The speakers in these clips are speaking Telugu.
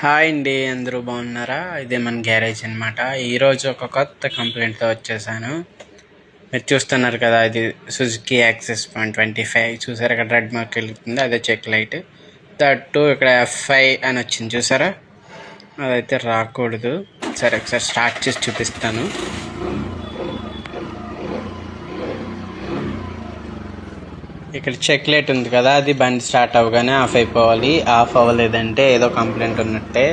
హాయ్ అండి, అందరూ బాగున్నారా? ఇదే మన గ్యారేజ్ అనమాట. ఈరోజు ఒక కొత్త కంప్లైంట్తో వచ్చేసాను. మీరు చూస్తున్నారు కదా, ఇది సుజుకి యాక్సెస్ 125. చూసారా ఇక్కడ రెడ్ మార్క్ వెళ్తుంది, అదే చెక్ లైట్. దట్టు ఇక్కడ F5 అని వచ్చింది, చూసారా? అదైతే రాకూడదు. సరే ఒకసారి స్టార్ట్ చేసి చూపిస్తాను. ఇక్కడ చెక్ లైట్ ఉంది కదా, అది బండి స్టార్ట్ అవ్వగానే ఆఫ్ అయిపోవాలి. ఆఫ్ అవ్వలేదంటే ఏదో కంప్లైంట్ ఉన్నట్టే.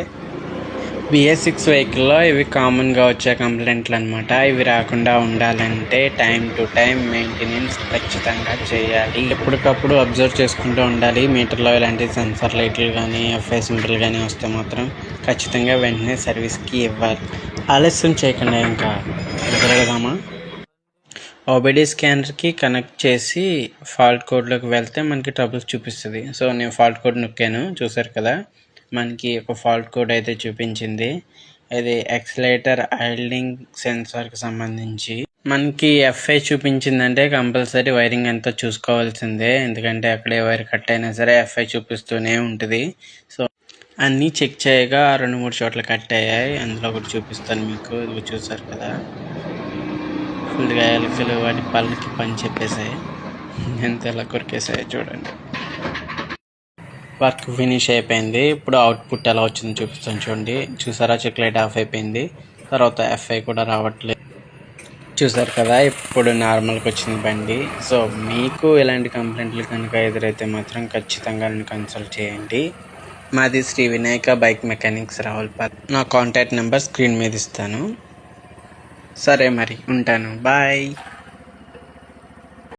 BS6 వెహికల్లో ఇవి కామన్గా వచ్చే కంప్లైంట్లు అనమాట. ఇవి రాకుండా ఉండాలంటే టైం టు టైం మెయింటెనెన్స్ ఖచ్చితంగా చేయాలి. ఎప్పటికప్పుడు అబ్జర్వ్ చేసుకుంటూ ఉండాలి. మీటర్లో ఇలాంటి సెన్సార్ లైట్లు కానీ FI సింబల్ కానీ వస్తే మాత్రం ఖచ్చితంగా వెంటనే సర్వీస్కి ఇవ్వాలి. ఆలస్యం చేయకుండా ఇంకా ఎదురగదామా. OBD స్కానర్కి కనెక్ట్ చేసి ఫాల్ట్ కోడ్లోకి వెళ్తే మనకి ట్రబుల్స్ చూపిస్తుంది. సో నేను ఫాల్ట్ కోడ్ నొక్కాను, చూసారు కదా, మనకి ఒక ఫాల్ట్ కోడ్ అయితే చూపించింది. ఇది ఎక్సలేటర్ ఐల్డింగ్ సెన్సార్కి సంబంధించి. మనకి FI చూపించిందంటే కంపల్సరీ వైరింగ్ అంతా చూసుకోవాల్సిందే, ఎందుకంటే అక్కడే వైర్ కట్ అయినా సరే FI చూపిస్తూనే ఉంటుంది. సో అన్నీ చెక్ చేయగా 2-3 చోట్ల కట్ అయ్యాయి. అందులో ఒకటి చూపిస్తాను మీకు. ఇది చూసారు కదా, ఫుల్గా ఎలుకలు వాటి పళ్ళకి పని చెప్పేసాయి, ఎంత ఎలా కొరికేసాయి చూడండి. వర్క్ ఫినిష్ అయిపోయింది. ఇప్పుడు అవుట్పుట్ ఎలా వచ్చిందో చూపిస్తాను చూడండి. చూసారా, చెక్ లైట్ ఆఫ్ అయిపోయింది. తర్వాత FI కూడా రావట్లేదు, చూసారు కదా. ఇప్పుడు నార్మల్కి వచ్చింది బండి. సో మీకు ఇలాంటి కంప్లైంట్లు కనుక ఎదురైతే మాత్రం ఖచ్చితంగా నన్ను కన్సల్ట్ చేయండి. మాది శ్రీ వినాయక బైక్ మెకానిక్స్, రావులపాలెం. నా కాంటాక్ట్ నెంబర్ స్క్రీన్ మీద ఇస్తాను. సరే మరి ఉంటాను, బాయ్.